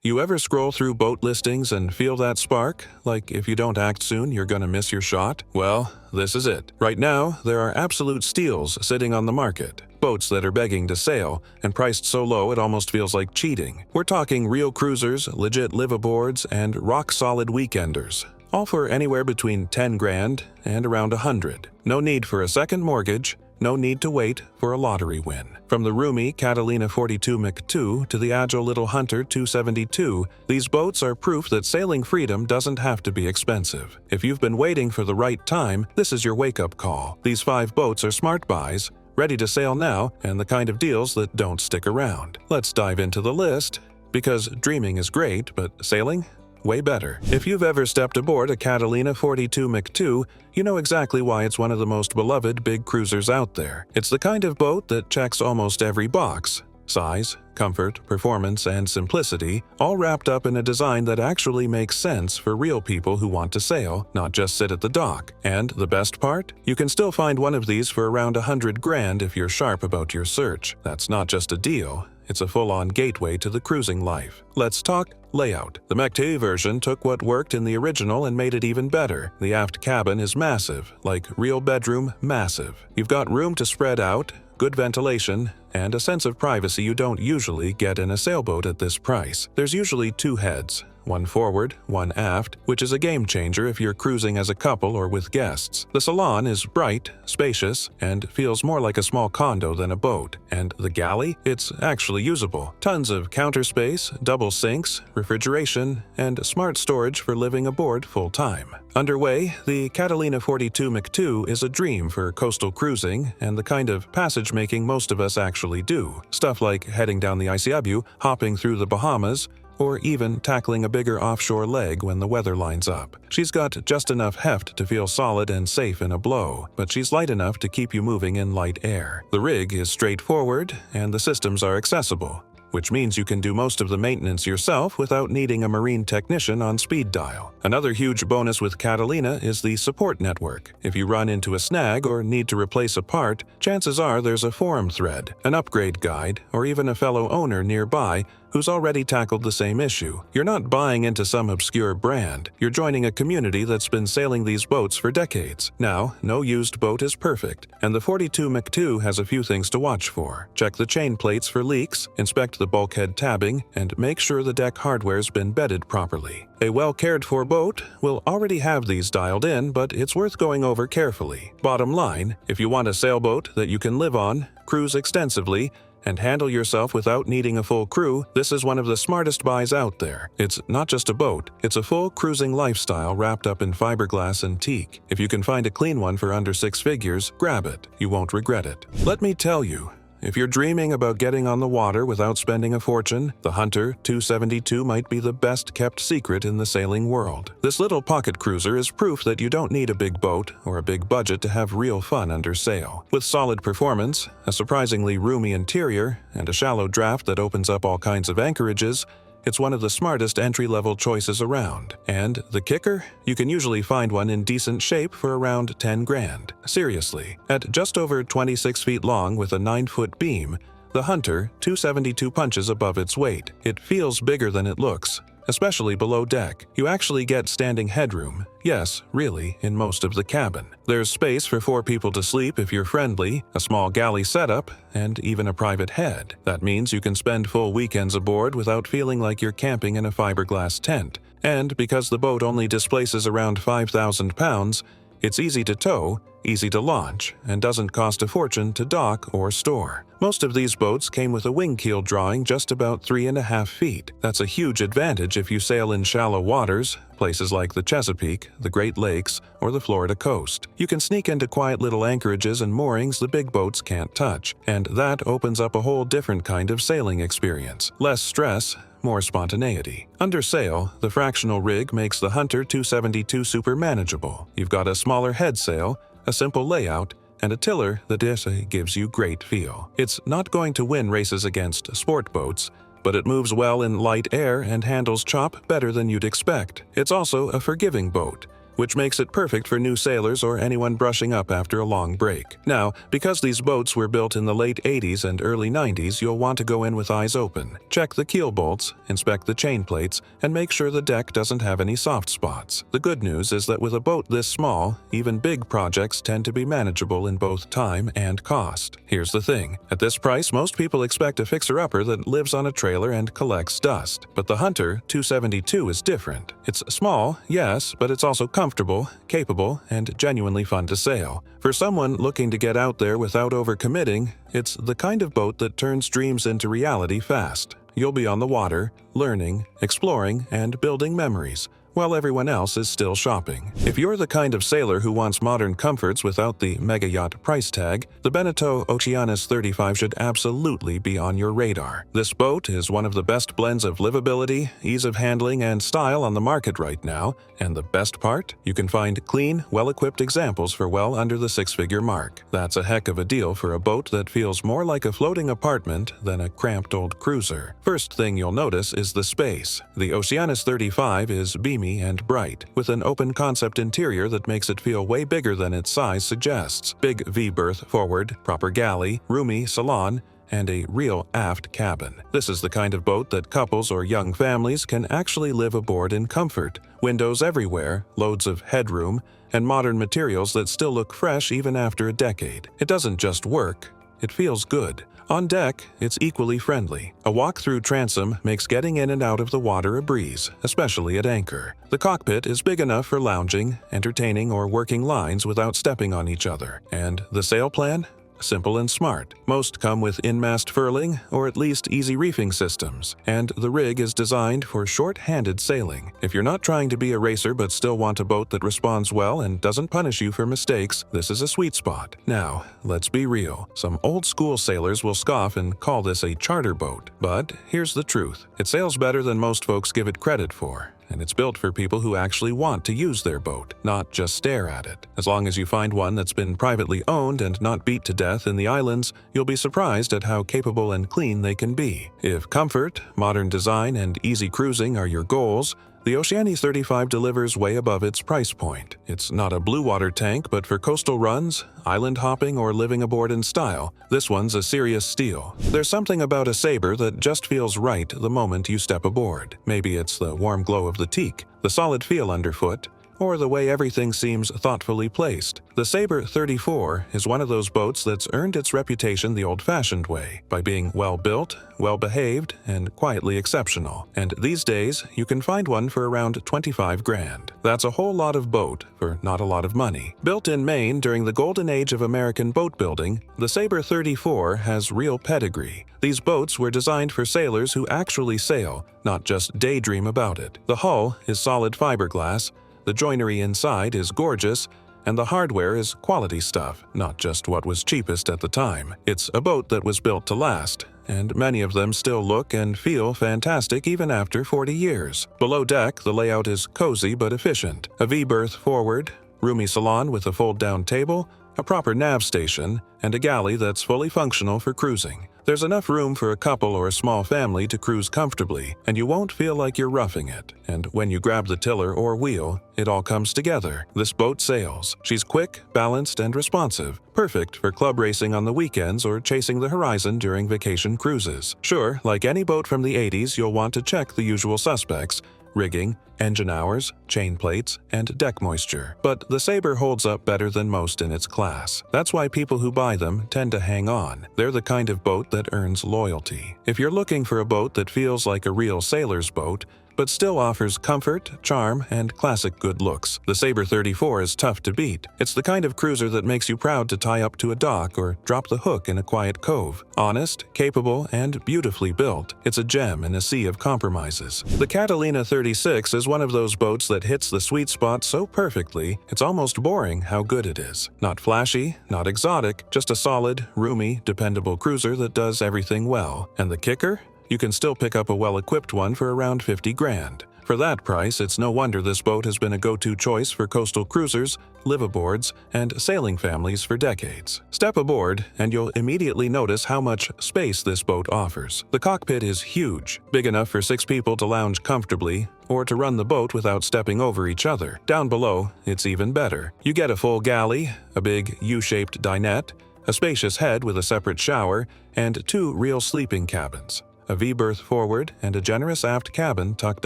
You ever scroll through boat listings and feel that spark? Like if you don't act soon, you're gonna miss your shot? Well, this is it. Right now, there are absolute steals sitting on the market. Boats that are begging to sail, and priced so low it almost feels like cheating. We're talking real cruisers, legit liveaboards, and rock-solid weekenders. All for anywhere between 10 grand and around 100. No need for a second mortgage, no need to wait for a lottery win. From the roomy Catalina 42 MkII to the agile little Hunter 272, these boats are proof that sailing freedom doesn't have to be expensive. If you've been waiting for the right time, this is your wake-up call. These 5 boats are smart buys, ready to sail now, and the kind of deals that don't stick around. Let's dive into the list, because dreaming is great, but sailing? Way better. If you've ever stepped aboard a Catalina 42 MkII, you know exactly why it's one of the most beloved big cruisers out there. It's the kind of boat that checks almost every box. Size, comfort, performance, and simplicity, all wrapped up in a design that actually makes sense for real people who want to sail, not just sit at the dock. And the best part? You can still find one of these for around 100 grand if you're sharp about your search. That's not just a deal. It's a full-on gateway to the cruising life. Let's talk layout. The MkII version took what worked in the original and made it even better. The aft cabin is massive, like real bedroom massive. You've got room to spread out, good ventilation, and a sense of privacy you don't usually get in a sailboat at this price. There's usually 2 heads. One forward, one aft, which is a game changer if you're cruising as a couple or with guests. The salon is bright, spacious, and feels more like a small condo than a boat. And the galley? It's actually usable. Tons of counter space, double sinks, refrigeration, and smart storage for living aboard full-time. Underway, the Catalina 42 MkII is a dream for coastal cruising and the kind of passage-making most of us actually do. Stuff like heading down the MkII, hopping through the Bahamas, or even tackling a bigger offshore leg when the weather lines up. She's got just enough heft to feel solid and safe in a blow, but she's light enough to keep you moving in light air. The rig is straightforward, and the systems are accessible, which means you can do most of the maintenance yourself without needing a marine technician on speed dial. Another huge bonus with Catalina is the support network. If you run into a snag or need to replace a part, chances are there's a forum thread, an upgrade guide, or even a fellow owner nearby who's already tackled the same issue. You're not buying into some obscure brand. You're joining a community that's been sailing these boats for decades. Now, no used boat is perfect, and the 42 MkII has a few things to watch for. Check the chain plates for leaks, inspect the bulkhead tabbing, and make sure the deck hardware's been bedded properly. A well-cared-for boat will already have these dialed in, but it's worth going over carefully. Bottom line, if you want a sailboat that you can live on, cruise extensively, and handle yourself without needing a full crew, this is one of the smartest buys out there. It's not just a boat, it's a full cruising lifestyle wrapped up in fiberglass and teak. If you can find a clean one for under 6 figures, grab it. You won't regret it. Let me tell you, if you're dreaming about getting on the water without spending a fortune, the Hunter 272 might be the best-kept secret in the sailing world. This little pocket cruiser is proof that you don't need a big boat or a big budget to have real fun under sail. With solid performance, a surprisingly roomy interior, and a shallow draft that opens up all kinds of anchorages, it's one of the smartest entry-level choices around. And the kicker? You can usually find one in decent shape for around 10 grand. Seriously, at just over 26 feet long with a 9-foot beam, the Hunter 272 punches above its weight. It feels bigger than it looks, especially below deck. You actually get standing headroom. Yes, really, in most of the cabin. There's space for 4 people to sleep if you're friendly, a small galley setup, and even a private head. That means you can spend full weekends aboard without feeling like you're camping in a fiberglass tent. And because the boat only displaces around 5,000 pounds, it's easy to tow, easy to launch, and doesn't cost a fortune to dock or store. Most of these boats came with a wing keel drawing just about 3.5 feet. That's a huge advantage if you sail in shallow waters, places like the Chesapeake, the Great Lakes, or the Florida coast. You can sneak into quiet little anchorages and moorings the big boats can't touch, and that opens up a whole different kind of sailing experience. Less stress, more spontaneity. Under sail, the fractional rig makes the Hunter 272 super manageable. You've got a smaller head sail, a simple layout, and a tiller that gives you great feel. It's not going to win races against sport boats, but it moves well in light air and handles chop better than you'd expect. It's also a forgiving boat, which makes it perfect for new sailors or anyone brushing up after a long break. Now, because these boats were built in the late 80s and early 90s, you'll want to go in with eyes open. Check the keel bolts, inspect the chain plates, and make sure the deck doesn't have any soft spots. The good news is that with a boat this small, even big projects tend to be manageable in both time and cost. Here's the thing. At this price, most people expect a fixer-upper that lives on a trailer and collects dust. But the Hunter 272 is different. It's small, yes, but it's also comfortable, capable, and genuinely fun to sail. For someone looking to get out there without overcommitting, it's the kind of boat that turns dreams into reality fast. You'll be on the water, learning, exploring, and building memories, while everyone else is still shopping. If you're the kind of sailor who wants modern comforts without the mega yacht price tag, the Beneteau Oceanis 35 should absolutely be on your radar. This boat is one of the best blends of livability, ease of handling, and style on the market right now, and the best part? You can find clean, well-equipped examples for well under the six-figure mark. That's a heck of a deal for a boat that feels more like a floating apartment than a cramped old cruiser. First thing you'll notice is the space. The Oceanis 35 is beamy and bright, with an open concept interior that makes it feel way bigger than its size suggests. Big V-berth forward, proper galley, roomy salon, and a real aft cabin. This is the kind of boat that couples or young families can actually live aboard in comfort. Windows everywhere, loads of headroom, and modern materials that still look fresh even after a decade. It doesn't just work, it feels good. On deck, it's equally friendly. A walk-through transom makes getting in and out of the water a breeze, especially at anchor. The cockpit is big enough for lounging, entertaining, or working lines without stepping on each other. And the sail plan? Simple and smart. Most come with in-mast furling or at least easy reefing systems, and the rig is designed for short-handed sailing. If you're not trying to be a racer but still want a boat that responds well and doesn't punish you for mistakes, this is a sweet spot. Now, let's be real. Some old-school sailors will scoff and call this a charter boat, but here's the truth. It sails better than most folks give it credit for. And it's built for people who actually want to use their boat, not just stare at it. As long as you find one that's been privately owned and not beat to death in the islands, you'll be surprised at how capable and clean they can be. If comfort, modern design, and easy cruising are your goals, the Oceanis 35 delivers way above its price point. It's not a blue water tank, but for coastal runs, island hopping, or living aboard in style, this one's a serious steal. There's something about a Sabre that just feels right the moment you step aboard. Maybe it's the warm glow of the teak, the solid feel underfoot, or the way everything seems thoughtfully placed. The Sabre 34 is one of those boats that's earned its reputation the old-fashioned way, by being well-built, well-behaved, and quietly exceptional. And these days, you can find one for around 25 grand. That's a whole lot of boat for not a lot of money. Built in Maine during the golden age of American boat building, the Sabre 34 has real pedigree. These boats were designed for sailors who actually sail, not just daydream about it. The hull is solid fiberglass, the joinery inside is gorgeous, and the hardware is quality stuff, not just what was cheapest at the time. It's a boat that was built to last, and many of them still look and feel fantastic even after 40 years. Below deck, the layout is cozy but efficient. A V-berth forward, roomy salon with a fold-down table, a proper nav station, and a galley that's fully functional for cruising. There's enough room for a couple or a small family to cruise comfortably, and you won't feel like you're roughing it. And when you grab the tiller or wheel, it all comes together. This boat sails. She's quick, balanced, and responsive. Perfect for club racing on the weekends or chasing the horizon during vacation cruises. Sure, like any boat from the 80s, you'll want to check the usual suspects: rigging, engine hours, chain plates, and deck moisture. But the Sabre holds up better than most in its class. That's why people who buy them tend to hang on. They're the kind of boat that earns loyalty. If you're looking for a boat that feels like a real sailor's boat, but still offers comfort, charm, and classic good looks, the Sabre 34 is tough to beat. It's the kind of cruiser that makes you proud to tie up to a dock or drop the hook in a quiet cove. Honest, capable, and beautifully built, it's a gem in a sea of compromises. The Catalina 36 is one of those boats that hits the sweet spot so perfectly, it's almost boring how good it is. Not flashy, not exotic, just a solid, roomy, dependable cruiser that does everything well. And the kicker? You can still pick up a well-equipped one for around 50 grand. For that price, it's no wonder this boat has been a go-to choice for coastal cruisers, liveaboards, and sailing families for decades. Step aboard, and you'll immediately notice how much space this boat offers. The cockpit is huge, big enough for 6 people to lounge comfortably or to run the boat without stepping over each other. Down below, it's even better. You get a full galley, a big U-shaped dinette, a spacious head with a separate shower, and 2 real sleeping cabins. A V-berth forward and a generous aft cabin tucked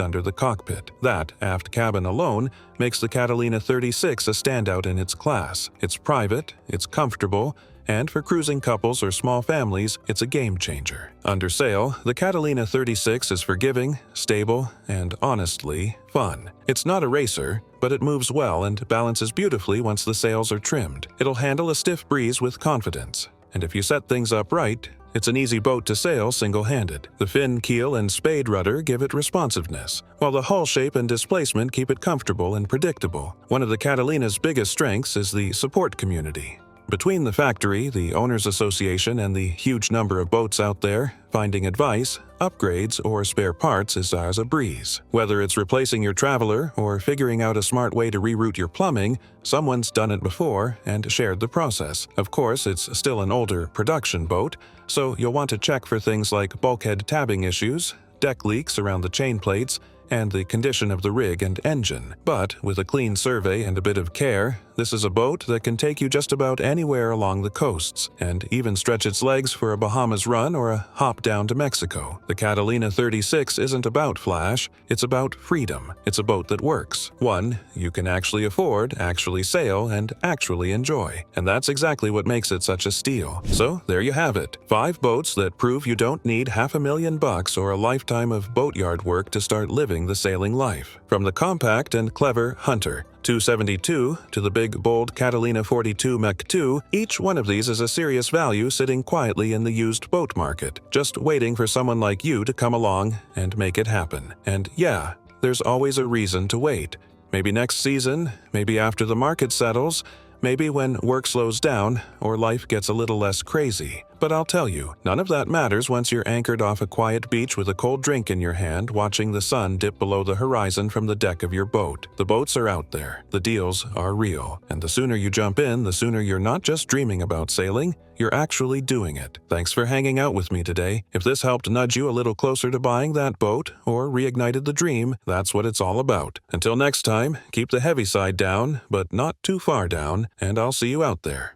under the cockpit. That aft cabin alone makes the Catalina 36 a standout in its class. It's private, it's comfortable, and for cruising couples or small families, it's a game changer. Under sail, the Catalina 36 is forgiving, stable, and honestly, fun. It's not a racer, but it moves well and balances beautifully once the sails are trimmed. It'll handle a stiff breeze with confidence, and if you set things up right, it's an easy boat to sail single-handed. The fin, keel, and spade rudder give it responsiveness, while the hull shape and displacement keep it comfortable and predictable. One of the Catalina's biggest strengths is the support community. Between the factory, the Owners Association, and the huge number of boats out there, finding advice, upgrades, or spare parts is a breeze. Whether it's replacing your traveler or figuring out a smart way to reroute your plumbing, someone's done it before and shared the process. Of course, it's still an older production boat, so you'll want to check for things like bulkhead tabbing issues, deck leaks around the chain plates, and the condition of the rig and engine. But with a clean survey and a bit of care, this is a boat that can take you just about anywhere along the coasts, and even stretch its legs for a Bahamas run or a hop down to Mexico. The Catalina 36 isn't about flash, it's about freedom. It's a boat that works. One you can actually afford, actually sail, and actually enjoy. And that's exactly what makes it such a steal. So there you have it. 5 boats that prove you don't need $500,000 or a lifetime of boatyard work to start living the sailing life. From the compact and clever Hunter 272 to the big, bold Catalina 42 MkII, each one of these is a serious value sitting quietly in the used boat market, just waiting for someone like you to come along and make it happen. And yeah, there's always a reason to wait. Maybe next season, maybe after the market settles, maybe when work slows down or life gets a little less crazy. But I'll tell you, none of that matters once you're anchored off a quiet beach with a cold drink in your hand, watching the sun dip below the horizon from the deck of your boat. The boats are out there, the deals are real, and the sooner you jump in, the sooner you're not just dreaming about sailing, you're actually doing it. Thanks for hanging out with me today. If this helped nudge you a little closer to buying that boat, or reignited the dream, that's what it's all about. Until next time, keep the heavy side down, but not too far down, and I'll see you out there.